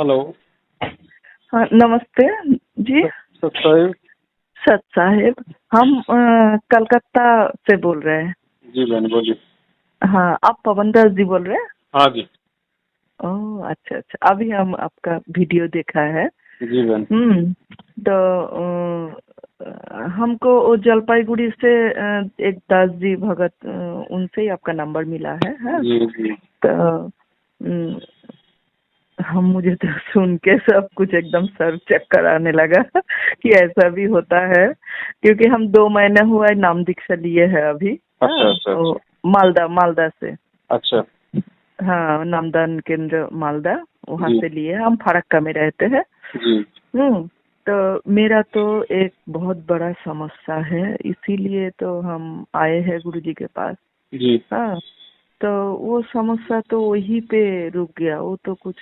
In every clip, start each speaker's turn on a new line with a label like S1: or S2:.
S1: Hello.
S2: हाँ, नमस्ते जी।
S1: सत साहिब।
S2: सत साहिब, हम कलकत्ता से बोल रहे हैं।
S1: जी बहन बोलिए।
S2: हाँ, आप पवन दास जी बोल रहे हैं?
S1: हाँ जी।
S2: ओह, अच्छा अच्छा, अभी हम आपका वीडियो देखा है।
S1: जी बहन।
S2: तो हमको वो जलपाईगुड़ी से एक दास जी भगत, उनसे ही आपका नंबर मिला है। हाँ?
S1: जी जी।
S2: तो मुझे तो सुन के सब कुछ एकदम सर चक्कर आने लगा कि ऐसा भी होता है, क्योंकि हम 2 महीने हुआ है नाम दीक्षा लिए है अभी।
S1: अच्छा
S2: हाँ,
S1: अच्छा
S2: वो
S1: अच्छा।
S2: मालदा से।
S1: अच्छा।
S2: हाँ, नामदान केंद्र मालदा, वहाँ
S1: जी
S2: से लिए। हम फरक्का में रहते हैं।
S1: जी।
S2: तो मेरा तो एक बहुत बड़ा समस्या है, इसीलिए तो हम आए हैं गुरुजी के पास।
S1: जी
S2: हाँ, तो वो समस्या तो वहीं पे रुक गया, वो तो कुछ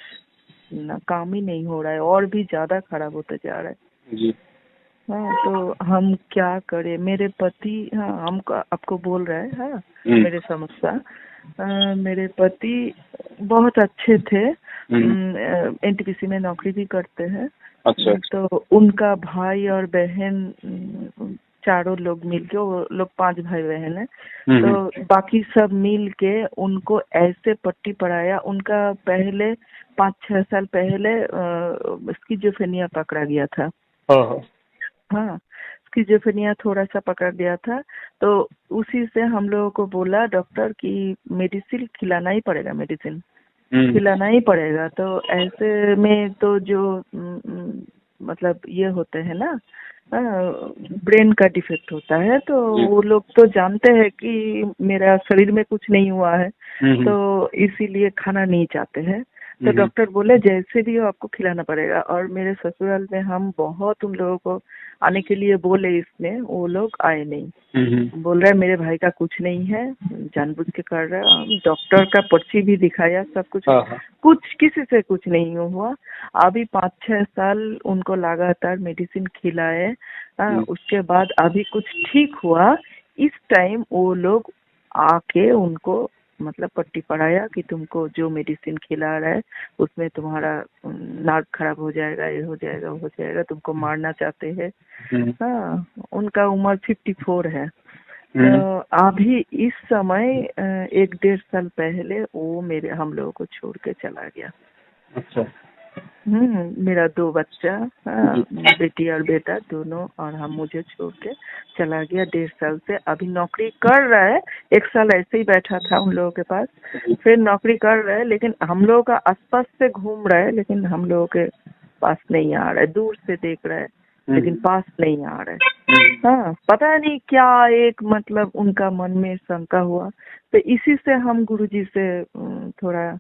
S2: ना काम ही नहीं हो रहा है, और भी ज्यादा खराब होता जा रहा है।
S1: जी।
S2: हाँ, तो हम क्या करें? मेरे पति, हाँ, हमको आपको बोल रहे हैं। हाँ,
S1: हम्म
S2: मेरे समस्या, मेरे पति बहुत अच्छे थे।
S1: हम्म।
S2: एनटीपीसी में नौकरी भी करते हैं।
S1: अच्छा अच्छा।
S2: तो उनका भाई और बहन, चारों लोग मिलके, वो लोग 5 भाई बहन हैं।
S1: हम्म।
S2: तो बाकी सब मिल के उनको ऐसे पट्टी पढ़ाया। उनका पहले 5-6 साल पहले स्किज़ोफ्रेनिया पकड़ा गया था।
S1: हाँ हाँ।
S2: हाँ, स्किज़ोफ्रेनिया थोड़ा सा पकड़ गया था। तो उसी से हम लोगों को बोला डॉक्टर कि मेडिसिन खिलाना ही पड़ेगा, मेडिसिन
S1: हम्म
S2: खिलाना ही पड़ेगा। तो ऐसे में तो जो मतलब ये होते हैं ना, ब्रेन का डिफेक्ट होता है, तो
S1: जी।
S2: वो लोग तो जानते हैं कि मेरा शरीर में कुछ नहीं हुआ है,
S1: हम्म
S2: तो इसीलिए खाना नहीं चाहते हैं। तो
S1: हम्म
S2: डॉक्टर बोले जैसे भी हो आपको खिलाना पड़ेगा। और मेरे ससुराल में हम बहुत उन लोगों को आने के लिए बोले, इसमें वो लोग आए नहीं।
S1: हम्म।
S2: बोल रहा है मेरे भाई का कुछ नहीं है, जानबूझ के कर रहा है। हम डॉक्टर का पर्ची भी दिखाया, सब कुछ,
S1: हाँ हाँ।
S2: कुछ किसी से कुछ नहीं हुआ। अभी 5-6 साल उनको लगातार मेडिसिन खिलाए। उसके बाद अभी कुछ ठीक हुआ। इस टाइम वो लोग आके उनको मतलब पट्टी पढ़ाया कि तुमको जो मेडिसिन खिला रहा है उसमें तुम्हारा नाक खराब हो जाएगा, ये हो जाएगा, वो हो जाएगा, तुमको मारना चाहते हैं।
S1: हम्म
S2: हाँ, उनका उम्र 54 है। तो
S1: हम्म।
S2: अभी इस समय 1-1.5 साल पहले वो मेरे हम लोगों को छोड़ के चला गया।
S1: अच्छा।
S2: मेरा 2 बच्चा, हाँ,
S1: जी।
S2: बेटी और बेटा दोनों, और हम मुझे छोड़ के चला गया 1.5 साल से। अभी नौकरी कर रहा है, 1 साल ऐसे ही बैठा था उन लोगों के पास,
S1: जी।
S2: फिर नौकरी कर रहा है, लेकिन हम लोगों का आसपास से घूम रहा है, लेकिन हम लोगों के पास नहीं आ रहा है। दूर से देख रहा है, लेकिन पास नहीं आ रहा है। हाँ, पता नहीं क्या एक मतलब उनका मन में शंका हुआ। तो इसी से हम गुरुजी से थोड़ा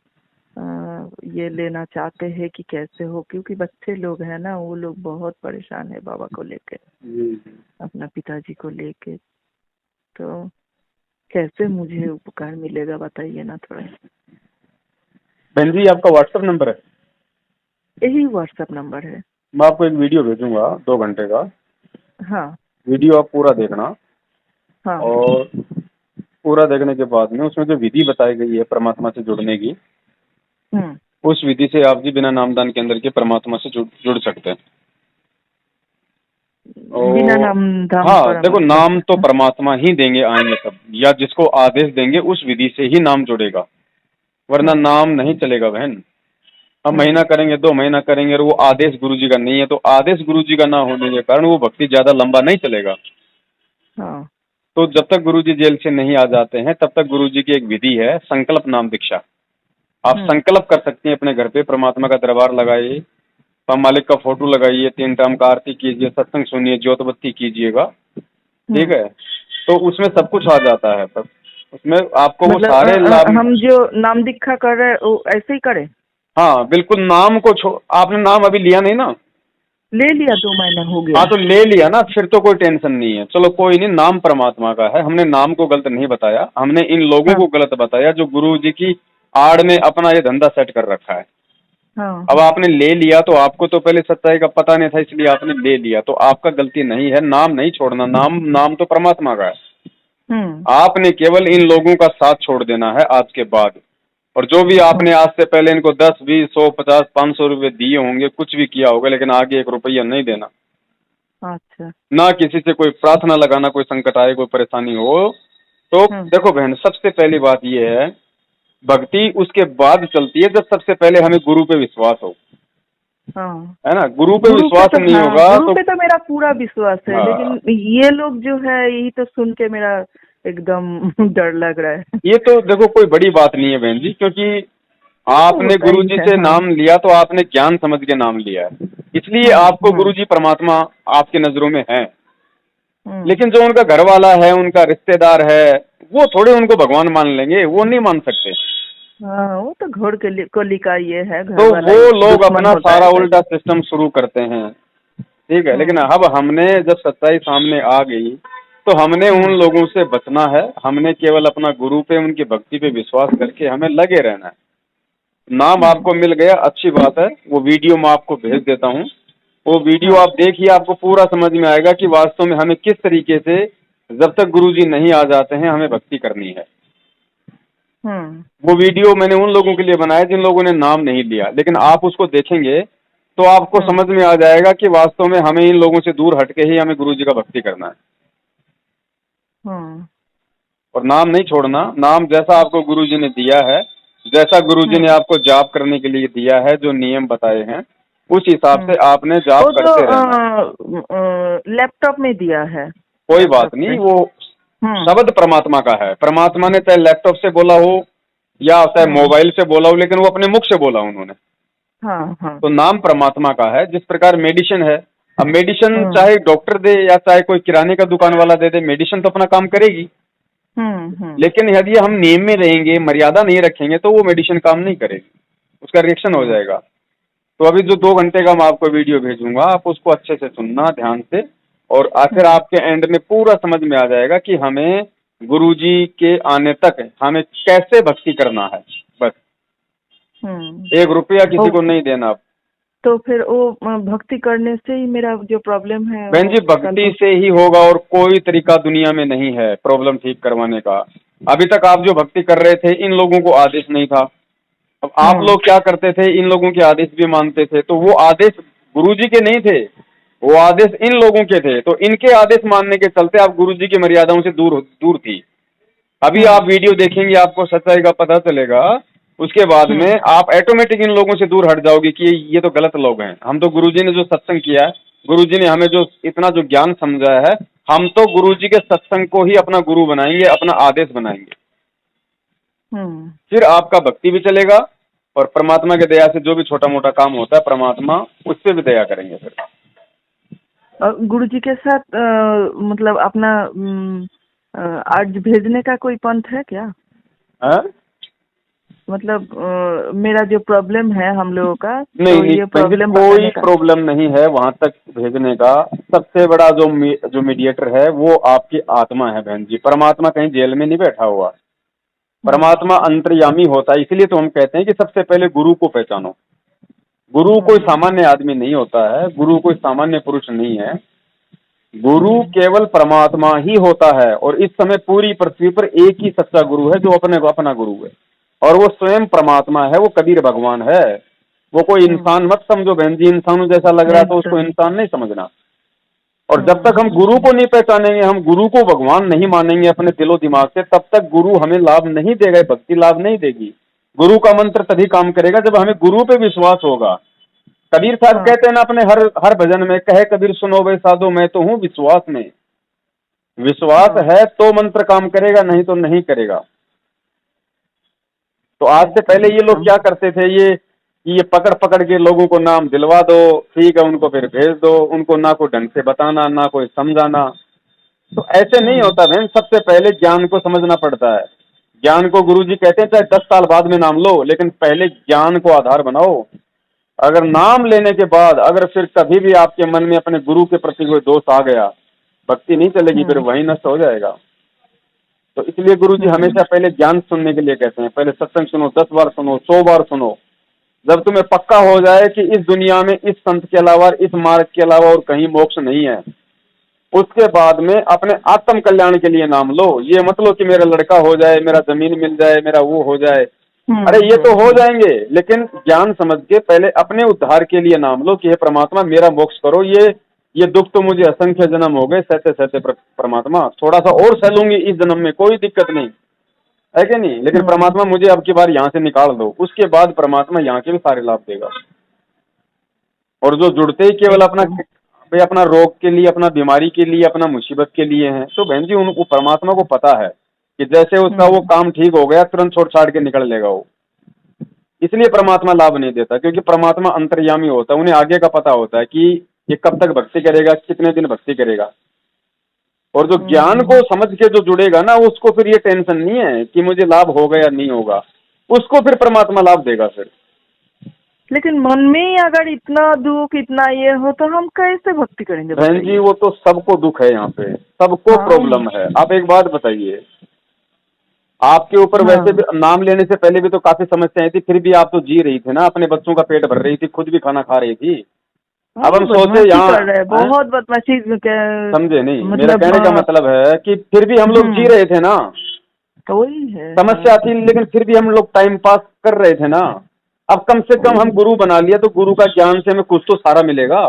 S2: ये लेना चाहते हैं कि कैसे हो, क्योंकि बच्चे लोग हैं ना, वो लोग बहुत परेशान है बाबा को लेके,
S1: जी।
S2: अपना पिताजी को लेके। तो कैसे मुझे उपकार मिलेगा बताइए ना थोड़ा।
S1: बहन जी आपका व्हाट्सएप नंबर है?
S2: यही व्हाट्सएप नंबर है।
S1: मैं आपको एक वीडियो भेजूंगा 2 घंटे का।
S2: हाँ
S1: वीडियो आप पूरा देखना,
S2: हाँ।
S1: और पूरा देखने के बाद में उसमें जो विधि बताई गई है परमात्मा से जुड़ने की,
S2: हम्म।
S1: उस विधि से आप जी बिना नामदान के अंदर के परमात्मा से जुड़ सकते हैं।
S2: बिना
S1: और
S2: नाम धाम
S1: हाँ देखो,
S2: परमात्मा
S1: नाम तो
S2: से।
S1: परमात्मा ही देंगे आएंगे सब, या जिसको आदेश देंगे उस विधि से ही नाम जुड़ेगा, वरना
S2: हाँ।
S1: नाम नहीं चलेगा बहन। हम
S2: हाँ
S1: महीना करेंगे 2 महीना करेंगे और वो आदेश गुरु जी का नहीं है, तो आदेश गुरु जी का ना होने के कारण वो भक्ति ज्यादा लंबा नहीं चलेगा।
S2: हाँ।
S1: तो जब तक गुरु जी जेल से नहीं आ जाते हैं तब तक गुरु जी की एक विधि है, संकल्प नाम दीक्षा। आप संकल्प कर सकती हैं अपने घर पे, परमात्मा का दरबार लगाइए, मालिक का फोटो लगाइए, 3 टाइम का आरती कीजिए, सत्संग सुनिए, ज्योत बत्ती कीजिएगा, ठीक है। तो उसमें सब कुछ आ जाता है, बस उसमें आपको वो
S2: मतलब
S1: सारे लाभ।
S2: हम जो नाम दीक्षा कर रहे हैं वो ऐसे ही करें?
S1: हाँ बिल्कुल, नाम को छोड़, आपने नाम अभी लिया नहीं ना?
S2: ले लिया, 2 महीना हो
S1: हाँ
S2: गया।
S1: तो ले लिया ना, फिर तो कोई टेंशन नहीं है। चलो कोई नहीं, नाम परमात्मा का है, हमने नाम को गलत नहीं बताया, हमने इन लोगों
S2: हाँ
S1: को गलत बताया जो गुरु जी की आड़ में अपना ये धंधा सेट कर रखा है।
S2: हाँ।
S1: अब
S2: हाँ।
S1: आपने ले लिया तो आपको तो पहले सच्चाई का पता नहीं था, इसलिए आपने ले लिया, तो आपका गलती नहीं है। नाम नहीं छोड़ना, नाम नाम तो परमात्मा का है।
S2: हम्म।
S1: आपने केवल इन लोगों का साथ छोड़ देना है आज के बाद। और जो भी आपने आज से पहले इनको 10, 20, 100, 50, 500 रुपये दिए होंगे, कुछ भी किया होगा, लेकिन आगे 1 रुपया नहीं देना।
S2: अच्छा।
S1: ना किसी से कोई प्रार्थना लगाना, कोई संकट आए, कोई परेशानी हो। तो देखो बहन, सबसे पहली बात ये है, भक्ति उसके बाद चलती है जब सबसे पहले हमें गुरु पे विश्वास हो,
S2: हाँ।
S1: है ना। गुरु पे
S2: गुरु पे
S1: विश्वास
S2: तो
S1: नहीं
S2: हाँ,
S1: होगा
S2: गुरु
S1: तो
S2: पे तो मेरा पूरा विश्वास है,
S1: हाँ,
S2: लेकिन ये लोग जो है यही तो सुन के मेरा एकदम डर लग रहा है।
S1: ये तो देखो कोई बड़ी बात नहीं है बहन जी, क्योंकि आपने
S2: होता
S1: गुरु
S2: ही
S1: जी
S2: है।
S1: से
S2: हाँ।
S1: नाम लिया तो आपने ज्ञान समझ के नाम लिया है, इसलिए आपको गुरु जी परमात्मा आपके नजरों में है। लेकिन जो उनका घर वाला है, उनका रिश्तेदार है, वो थोड़े उनको भगवान मान लेंगे, वो नहीं मान सकते।
S2: हाँ, वो तो घोड़ के कोलिका ये है, घर
S1: तो
S2: वाला
S1: वो
S2: ही
S1: लोग
S2: दुश्मन
S1: अपना
S2: होता
S1: सारा
S2: है
S1: उल्टा
S2: पहले।
S1: सिस्टम शुरू करते हैं, ठीक है। लेकिन अब हमने जब सच्चाई सामने आ गई तो हमने उन लोगों से बचना है। हमने केवल अपना गुरु पे, उनकी भक्ति पे विश्वास करके हमें लगे रहना है। नाम आपको मिल गया, अच्छी बात है। वो वीडियो मैं आपको भेज देता हूँ, वो वीडियो आप देखिए, आपको पूरा समझ में आएगा कि वास्तव में हमें किस तरीके से, जब तक गुरुजी नहीं आ जाते हैं, हमें भक्ति करनी है। वो वीडियो मैंने उन लोगों के लिए बनाया जिन लोगों ने नाम नहीं लिया, लेकिन आप उसको देखेंगे तो आपको समझ में आ जाएगा कि वास्तव में हमें इन लोगों से दूर हटके ही हमें गुरुजी का भक्ति करना है। और नाम नहीं छोड़ना। नाम जैसा आपको गुरुजी ने दिया है, जैसा गुरुजी ने आपको जाप करने के लिए दिया है, जो नियम बताए हैं, उस हिसाब से आपने जाप
S2: वो
S1: करते रहना।
S2: तो लैपटॉप में दिया है।
S1: कोई बात नहीं, वो शब्द परमात्मा का है। परमात्मा ने चाहे लैपटॉप से बोला हो या चाहे मोबाइल से बोला हो, लेकिन वो अपने मुख से बोला उन्होंने।
S2: हाँ।
S1: तो नाम परमात्मा का है। जिस प्रकार मेडिसिन है, अब मेडिसिन चाहे डॉक्टर दे या चाहे कोई किराने का दुकान वाला दे दे, मेडिसिन तो अपना काम करेगी। लेकिन यदि हम नियम में रहेंगे, मर्यादा नहीं रखेंगे, तो वो मेडिसिन काम नहीं करेगी, उसका रिएक्शन हो जाएगा। तो अभी जो 2 घंटे का मैं आपको वीडियो भेजूंगा, आप उसको अच्छे से सुनना ध्यान से, और आखिर आपके एंड में पूरा समझ में आ जाएगा कि हमें गुरुजी के आने तक हमें कैसे भक्ति करना है। बस 1 रुपया किसी को नहीं देना।
S2: तो फिर वो भक्ति करने से ही मेरा जो प्रॉब्लम है
S1: बहन जी, भक्ति से ही होगा, और कोई तरीका दुनिया में नहीं है प्रॉब्लम ठीक करवाने का। अभी तक आप जो भक्ति कर रहे थे, इन लोगों को आदेश नहीं था। अब आप लोग क्या करते थे, इन लोगों के आदेश भी मानते थे, तो वो आदेश गुरुजी के नहीं थे, वो आदेश इन लोगों के थे। तो इनके आदेश मानने के चलते आप गुरुजी की मर्यादाओं से दूर थी। अभी आप वीडियो देखेंगे, आपको सच्चाई का पता चलेगा। उसके बाद में आप ऑटोमेटिक इन लोगों से दूर हट जाओगे कि ये तो गलत लोग हैं। हम तो गुरुजी ने जो सत्संग किया है, गुरुजी ने हमें जो इतना जो ज्ञान समझाया है, हम तो गुरुजी के सत्संग को ही अपना गुरु बनाएंगे, अपना आदेश बनाएंगे। फिर आपका भक्ति भी चलेगा, और परमात्मा के दया से जो भी छोटा मोटा काम होता है, परमात्मा उससे भी दया करेंगे। फिर
S2: गुरुजी के साथ मतलब अपना आज भेजने का कोई पंथ है क्या? मतलब मेरा जो प्रॉब्लम है हम लोगों का,
S1: नहीं,
S2: तो ये प्रॉब्लम
S1: कोई प्रॉब्लम नहीं है वहां तक भेजने का। सबसे बड़ा जो मीडिएटर है वो आपकी आत्मा है बहन जी। परमात्मा कहीं जेल में नहीं बैठा हुआ, परमात्मा अंतर्यामी होता है। इसलिए तो हम कहते हैं कि सबसे पहले गुरु को पहचानो। गुरु कोई सामान्य आदमी नहीं होता है, गुरु कोई सामान्य पुरुष नहीं है। गुरु केवल परमात्मा ही होता है, और इस समय पूरी पृथ्वी पर एक ही सच्चा गुरु है, जो अपना गुरु है, और वो स्वयं परमात्मा है। वो कबीर भगवान है। वो कोई इंसान मत समझो बहन जी, इंसानों जैसा लग रहा है तो उसको इंसान नहीं समझना। और जब तक हम गुरु को नहीं पहचानेंगे, हम गुरु को भगवान नहीं मानेंगे अपने दिलो दिमाग से, तब तक गुरु हमें लाभ नहीं देगा, भक्ति लाभ नहीं देगी। गुरु का मंत्र तभी काम करेगा जब हमें गुरु पे विश्वास होगा। कबीर साहब कहते हैं ना अपने हर भजन में, कहे कबीर सुनो वे साधो मैं तो हूँ विश्वास में। विश्वास है तो मंत्र काम करेगा, नहीं तो नहीं करेगा। तो आज से पहले ये लोग क्या करते थे, ये पकड़ के लोगों को नाम दिलवा दो, ठीक है, उनको फिर भेज दो, उनको ना कोई ढंग से बताना, ना कोई समझाना। तो ऐसे नहीं होता बहन। सबसे पहले ज्ञान को समझना पड़ता है। ज्ञान को गुरुजी कहते हैं चाहे 10 साल बाद में नाम लो, लेकिन पहले ज्ञान को आधार बनाओ। अगर नाम लेने के बाद अगर फिर कभी भी आपके मन में अपने गुरु के प्रति कोई दोष आ गया, भक्ति नहीं चलेगी, फिर वही नष्ट हो जाएगा। तो इसलिए गुरुजी हमेशा पहले ज्ञान सुनने के लिए कहते हैं। पहले सत्संग सुनो, 10 बार सुनो, 100 बार सुनो। जब तुम्हें पक्का हो जाए कि इस दुनिया में इस संत के अलावा, इस मार्ग के अलावा और कहीं मोक्ष नहीं है, उसके बाद में अपने आत्म कल्याण के लिए नाम लो। ये मत लो कि मेरा लड़का हो जाए, मेरा जमीन मिल जाए, मेरा वो हो जाए। अरे ये तो हो जाएंगे, लेकिन ज्ञान समझ के पहले अपने उद्धार के लिए नाम लो कि हे परमात्मा मेरा मोक्ष करो, ये दुख तो मुझे असंख्य जन्म हो गए सहते सहते, परमात्मा थोड़ा सा और सहलूंगी इस जन्म में, कोई दिक्कत नहीं है कि नहीं, लेकिन परमात्मा मुझे अब की बार यहाँ से निकाल दो, उसके बाद परमात्मा यहाँ के भी सारे लाभ देगा। और जो जुड़ते ही केवल अपना भाई अपना रोग के लिए, अपना बीमारी के लिए, अपना मुसीबत के लिए हैं, तो बहन जी उनको परमात्मा को पता है कि जैसे उसका वो काम ठीक हो गया तुरंत छोड़ छाड़ के निकल लेगा वो। इसलिए परमात्मा लाभ नहीं देता, क्योंकि परमात्मा अंतर्यामी होता है, उन्हें आगे का पता होता है कि ये कब तक भक्ति करेगा, कितने दिन भक्ति करेगा। और जो ज्ञान को समझ के जो जुड़ेगा ना, उसको फिर ये टेंशन नहीं है कि मुझे लाभ होगा या नहीं होगा, उसको फिर परमात्मा लाभ देगा फिर।
S2: लेकिन मन में ही अगर इतना दुख, इतना ये हो, तो हम कैसे भक्ति करेंगे?
S1: बहन जी वो तो सबको दुख है, यहाँ पे सबको प्रॉब्लम है। आप एक बात बताइए, आपके ऊपर वैसे भी नाम लेने से पहले भी तो काफी समस्याएं थी, फिर भी आप तो जी रही थी ना, अपने बच्चों का पेट भर रही थी, खुद भी खाना खा रही थी। अब हम सोचे यहाँ
S2: बहुत बदमाशी
S1: समझे नहीं, मेरा कहने का मतलब है कि फिर भी हम लोग जी रहे थे ना,
S2: तो वही है
S1: समस्या थी लेकिन फिर भी हम लोग टाइम पास कर रहे थे ना। अब कम से कम हम गुरु बना लिया, तो गुरु का ज्ञान से हमें कुछ तो सारा मिलेगा,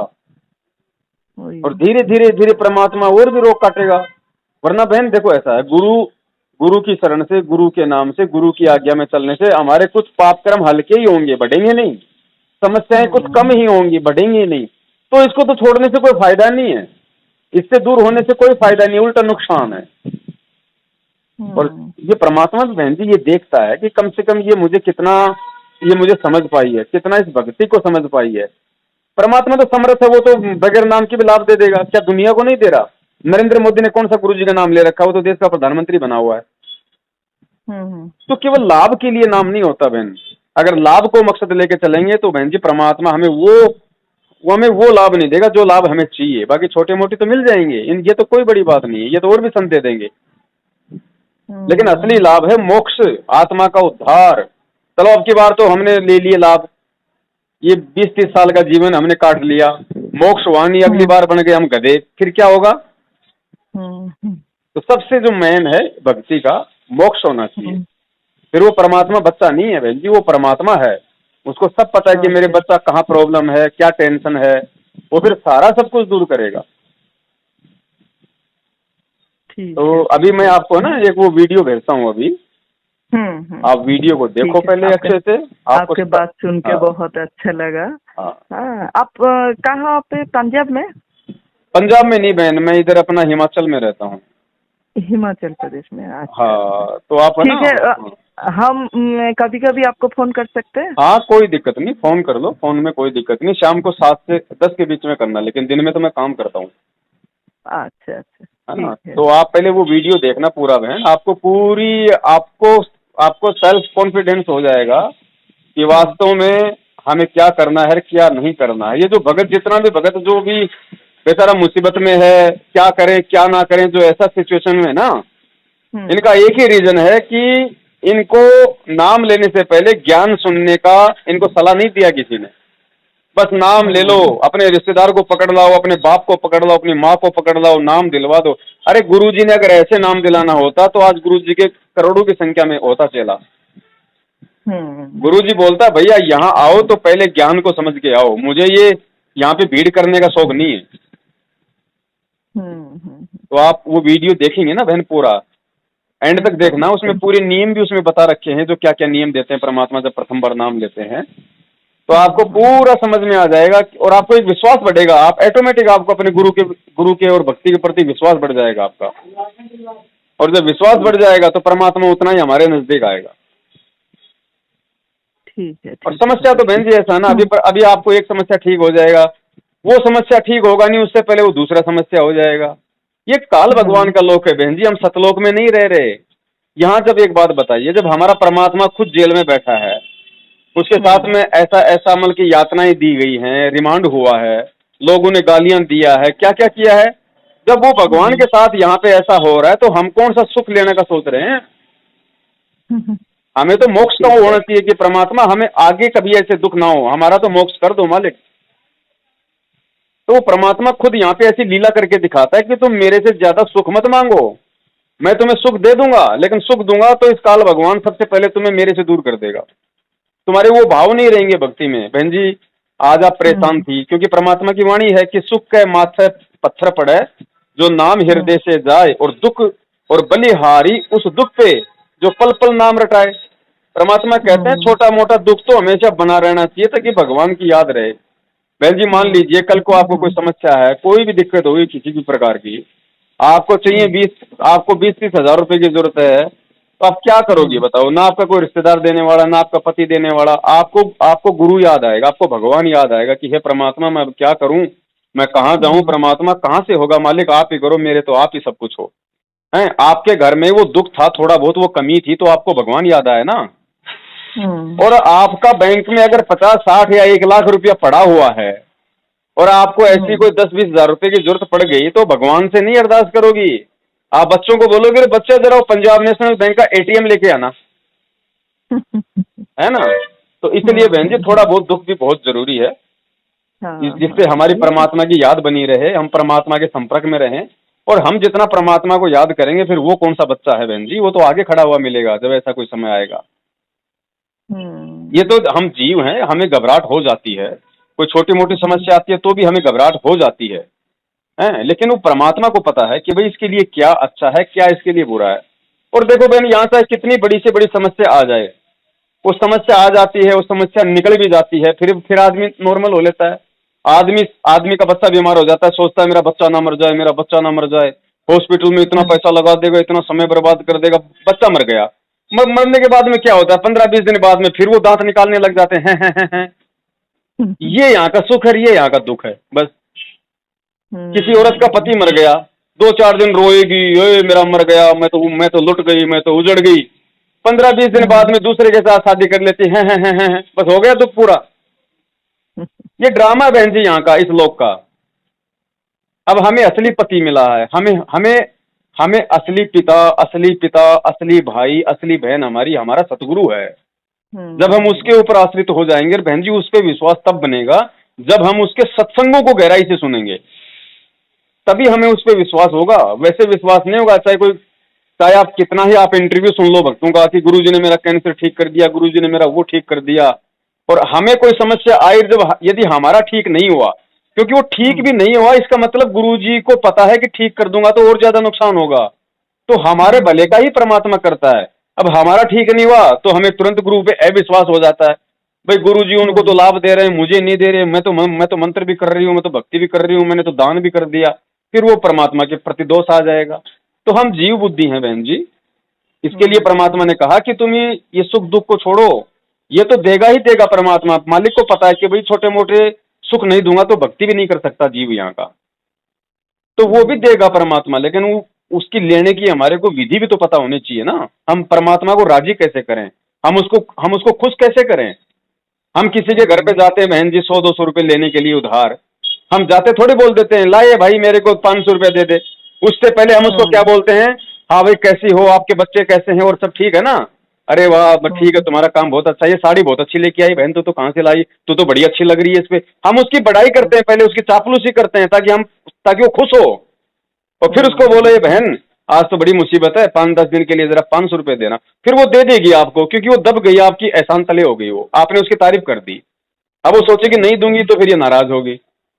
S1: और धीरे धीरे धीरे परमात्मा और भी रोक काटेगा। वरना बहन देखो ऐसा है, गुरु की शरण से, गुरु के नाम से, गुरु की आज्ञा में चलने से हमारे कुछ पाप कर्म हल्के ही होंगे, बढ़ेंगे नहीं, समस्याएं कुछ कम ही होंगी, बढ़ेंगी नहीं। तो इसको तो छोड़ने से कोई फायदा नहीं है, इससे दूर होने से कोई फायदा नहीं, उल्टा नुकसान है। और ये परमात्मा भी बहन जी ये देखता है कि कम से कम ये मुझे समझ पाई है, कितना इस भक्ति को समझ पाई है। परमात्मा तो समर्थ है, वो तो बगैर नाम के भी लाभ दे देगा, क्या दुनिया को नहीं दे रहा? नरेंद्र मोदी ने कौन सा गुरु जी का नाम ले रखा, वो तो देश का प्रधानमंत्री बना हुआ है। तो केवल लाभ के लिए नाम नहीं होता बहन, अगर लाभ को मकसद लेके चलेंगे तो बहन जी परमात्मा हमें वो लाभ नहीं देगा जो लाभ हमें चाहिए। बाकी छोटे मोटे तो मिल जाएंगे, ये तो कोई बड़ी बात नहीं है, ये तो और भी संत दे देंगे। लेकिन असली लाभ है मोक्ष, आत्मा का उद्धार। चलो अब की बार तो हमने ले लिए लाभ, ये 20-30 साल का जीवन हमने काट लिया, मोक्षवाणी अगली बार बन गए हम गधे, फिर क्या होगा? तो सबसे जो मेन है भक्ति का मोक्ष होना चाहिए। फिर वो परमात्मा बच्चा नहीं है बहन जी, वो परमात्मा है, उसको सब पता है कि मेरे बच्चा कहाँ प्रॉब्लम है, क्या टेंशन है, वो फिर सारा सब कुछ दूर करेगा। तो अभी मैं आपको ना एक वो वीडियो भेजता हूँ अभी, आप वीडियो को देखो पहले अच्छे से।
S2: आपके बात सुन के बहुत अच्छा लगा। आप कहाँ पे? पंजाब में?
S1: पंजाब में नहीं बहन, मैं इधर अपना हिमाचल में रहता हूँ।
S2: हिमाचल प्रदेश में? अच्छा।
S1: हाँ तो आप
S2: ठीक है, हम कभी कभी आपको फोन कर सकते हैं?
S1: हाँ कोई दिक्कत नहीं, फोन कर लो, फोन में कोई दिक्कत नहीं। शाम को 7 से 10 के बीच में करना, लेकिन दिन में तो मैं काम करता हूँ।
S2: अच्छा अच्छा,
S1: है ना? तो आप पहले वो वीडियो देखना पूरा बहन, आपको सेल्फ कॉन्फिडेंस हो जाएगा कि वास्तव में हमें क्या करना है, क्या नहीं करना है। ये जो भगत, जितना भी भगत जो भी बेचारा मुसीबत में है, क्या करें क्या ना करें, जो ऐसा सिचुएशन में ना, इनका एक ही रीजन है कि इनको नाम लेने से पहले ज्ञान सुनने का इनको सलाह नहीं दिया किसी ने। बस नाम ले लो, अपने रिश्तेदार को पकड़ लाओ, अपने बाप को पकड़ लाओ, अपनी माँ को पकड़ लाओ, नाम दिलवा दो। अरे गुरुजी ने अगर ऐसे नाम दिलाना होता तो आज गुरुजी के करोड़ों की संख्या में होता चला। गुरुजी बोलता भैया यहाँ आओ तो पहले ज्ञान को समझ के आओ, मुझे ये यहाँ पे भीड़ करने का शौक नहीं है। तो आप वो वीडियो देखेंगे ना बहन, पूरा एंड तक देखना, उसमें पूरे नियम भी उसमें बता रखे हैं, जो क्या क्या नियम देते हैं परमात्मा जब प्रथम बार नाम लेते हैं, तो आपको पूरा समझ में आ जाएगा और आपको एक विश्वास बढ़ेगा। आप ऑटोमेटिक आपको अपने गुरु के और भक्ति के प्रति विश्वास बढ़ जाएगा आपका, और जब विश्वास बढ़ जाएगा तो परमात्मा उतना ही हमारे नजदीक आएगा।
S2: ठीक है।
S1: और समस्या तो बहन जी ऐसा ना, अभी आपको एक समस्या ठीक हो जाएगा, वो समस्या ठीक होगा नहीं, उससे पहले वो दूसरा समस्या हो जाएगा। ये काल भगवान का लोक है बहन जी, हम सतलोक में नहीं रह रहे। यहाँ जब एक बात बताइए, जब हमारा परमात्मा खुद जेल में बैठा है, उसके साथ में ऐसा अमल की यातनाएं दी गई हैं, रिमांड हुआ है, लोगों ने गालियां दिया है, क्या क्या किया है, जब वो भगवान के साथ यहाँ पे ऐसा हो रहा है तो हम कौन सा सुख लेने का सोच रहे हैं? हमें तो मोक्ष का होना चाहिए कि परमात्मा हमें आगे कभी ऐसे दुख ना हो, हमारा तो मोक्ष कर दो मालिक। तो परमात्मा खुद यहाँ पे ऐसी लीला करके दिखाता है कि तुम मेरे से ज्यादा सुख मत मांगो, मैं तुम्हें सुख दे दूंगा, लेकिन सुख दूंगा तो इस काल भगवान सबसे पहले तुम्हें मेरे से दूर कर देगा। तुम्हारे वो भाव नहीं रहेंगे भक्ति में। बहन जी आज आप परेशान थी, क्योंकि परमात्मा की वाणी है कि सुख के माथे पत्थर पड़े, जो नाम हृदय से जाए, और दुख और बलिहारी उस दुख पे जो पल पल नाम रटाए। परमात्मा कहते हैं छोटा मोटा दुख तो हमेशा बना रहना चाहिए ताकि भगवान की याद रहे। बहन जी मान लीजिए कल को आपको कोई समस्या है, कोई भी दिक्कत होगी किसी भी प्रकार की, आपको चाहिए आपको 20-30 हजार रुपए की जरूरत है, तो आप क्या करोगे बताओ? ना आपका कोई रिश्तेदार देने वाला, ना आपका पति देने वाला, आपको गुरु याद आएगा, आपको भगवान याद आएगा कि हे परमात्मा मैं अब क्या करूं, मैं कहाँ जाऊं? परमात्मा कहाँ से होगा? मालिक आप ही करो, मेरे तो आप ही सब कुछ हो। हैं आपके घर में वो दुख था, थोड़ा बहुत वो कमी थी, तो आपको भगवान याद आया ना। और आपका बैंक में अगर 50-60 या 1 लाख रुपया पड़ा हुआ है और आपको ऐसी कोई 10-20 हजार रुपए की जरूरत पड़ गई, तो भगवान से नहीं अरदास करोगी? आप बच्चों को बोलोगे बच्चा जरा पंजाब नेशनल बैंक का एटीएम लेके आना, है ना? तो इसलिए बहन जी थोड़ा बहुत दुख भी बहुत जरूरी है, जिससे हमारी परमात्मा की याद बनी रहे, हम परमात्मा के संपर्क में रहें। और हम जितना परमात्मा को याद करेंगे, फिर वो कौन सा बच्चा है बहन जी, वो तो आगे खड़ा हुआ मिलेगा जब ऐसा कोई समय आएगा। ये तो हम जीव हैं, हमें घबराहट हो जाती है, कोई छोटी मोटी समस्या आती है तो भी हमें घबराहट हो जाती है, लेकिन वो परमात्मा को पता है कि भाई इसके लिए क्या अच्छा है, क्या इसके लिए बुरा है। और देखो बहन यहाँ से कितनी बड़ी से बड़ी समस्या आ जाए, वो समस्या आ जाती है, वो समस्या निकल भी जाती है, फिर आदमी नॉर्मल हो लेता है। आदमी का बच्चा बीमार हो जाता है, सोचता है मेरा बच्चा ना मर जाए, मेरा बच्चा ना मर जाए, हॉस्पिटल में इतना पैसा लगा देगा, इतना समय बर्बाद कर देगा, बच्चा मर गया। मरने के बाद में क्या होता है? 15-20 दिन बाद में फिर वो दांत निकालने लग जाते हैं। ये यहाँ का सुख है, ये यहाँ का दुख है बस। किसी औरत का पति मर गया, 2-4 दिन रोएगी, मेरा मर गया, मैं तो लुट गई, मैं तो उजड़ गई। 15-20 दिन बाद में दूसरे के साथ शादी कर लेती है, बस हो गया दुख पूरा। ये ड्रामा है बहन जी यहाँ का, इस लोक का। अब हमें असली पति मिला है, हमें असली पिता, असली भाई, असली बहन हमारा सतगुरु है। जब हम उसके ऊपर आश्रित हो जाएंगे बहन जी, उस पर विश्वास तब बनेगा जब हम उसके सत्संगों को गहराई से सुनेंगे, तभी हमें उस पर विश्वास होगा। वैसे विश्वास नहीं होगा, चाहे आप कितना ही आप इंटरव्यू सुन लो भक्तों का कि गुरुजी ने मेरा कैंसर ठीक कर दिया, गुरुजी ने मेरा वो ठीक कर दिया, और हमें कोई समस्या आई जब यदि हमारा ठीक नहीं हुआ, क्योंकि वो ठीक भी नहीं हुआ, इसका मतलब गुरुजी को पता है कि ठीक कर दूंगा तो और ज्यादा नुकसान होगा, तो हमारे भले का ही परमात्मा करता है। अब हमारा ठीक नहीं हुआ तो हमें तुरंत गुरु पे अविश्वास हो जाता है, भाई गुरुजी उनको तो लाभ दे रहे हैं, मुझे नहीं दे रहे, मैं तो मंत्र भी कर रही हूँ, मैं तो भक्ति भी कर रही हूँ, मैंने तो दान भी कर दिया, फिर वो परमात्मा के प्रति दोष आ जाएगा। तो हम जीव बुद्धि हैं बहन जी, इसके लिए परमात्मा ने कहा कि तुम ये सुख दुख को छोड़ो, ये तो देगा ही देगा परमात्मा। मालिक को पता है कि भाई छोटे मोटे सुख नहीं दूंगा तो भक्ति भी नहीं कर सकता जीव यहाँ का, तो वो भी देगा परमात्मा, लेकिन उसकी लेने की हमारे को विधि भी तो पता होनी चाहिए ना। हम परमात्मा को राजी कैसे करें, हम उसको खुश कैसे करें? हम किसी के घर पे जाते हैं बहन जी 100-200 रुपए लेने के लिए उधार, हम जाते थोड़ी बोल देते हैं लाइए भाई मेरे को 500 रुपए दे दे। उससे पहले हम उसको क्या बोलते हैं? हाँ भाई कैसी हो, आपके बच्चे कैसे हैं, और सब ठीक है ना? अरे वाह ठीक है, तुम्हारा काम बहुत अच्छा है, ये साड़ी बहुत अच्छी लेके आई बहन, तू तो कहाँ से लाई, तू तो बड़ी अच्छी लग रही है इस पे। हम उसकी बड़ाई करते हैं, पहले उसकी चापलूसी करते हैं ताकि वो खुश हो, और फिर उसको बोलो ये बहन आज तो बड़ी मुसीबत है, 5-10 दिन के लिए जरा 500 रुपए देना, फिर वो दे देगी आपको, क्योंकि वो दब गई, आपकी एहसान तले हो गई, वो आपने उसकी तारीफ कर दी। अब वो सोचेगी नहीं दूंगी तो फिर ये नाराज होगी,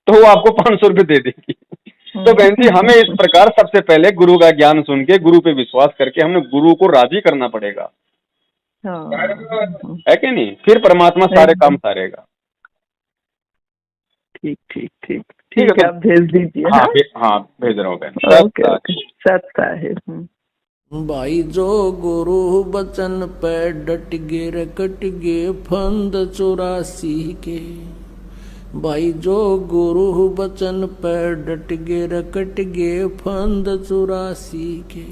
S1: तो वो आपको 500 रुपए दे देगी। तो बहन जी हमें इस प्रकार सबसे पहले गुरु का ज्ञान सुन के, गुरु पे विश्वास करके हमें गुरु को राजी करना पड़ेगा, है कि नहीं? फिर परमात्मा सारे काम सारेगा।
S2: ठीक ठीक ठीक ठीक है, आप भेज दीजिए।
S1: हाँ भेज रहा हूँ बहन।
S2: ओके सत साहिब।
S3: भाई जो गुरु बचन पे डट गे रे कट गे फंद 84 के, भाई जो गुरु बचन पे डट गे रे कट गे फंद 84 के।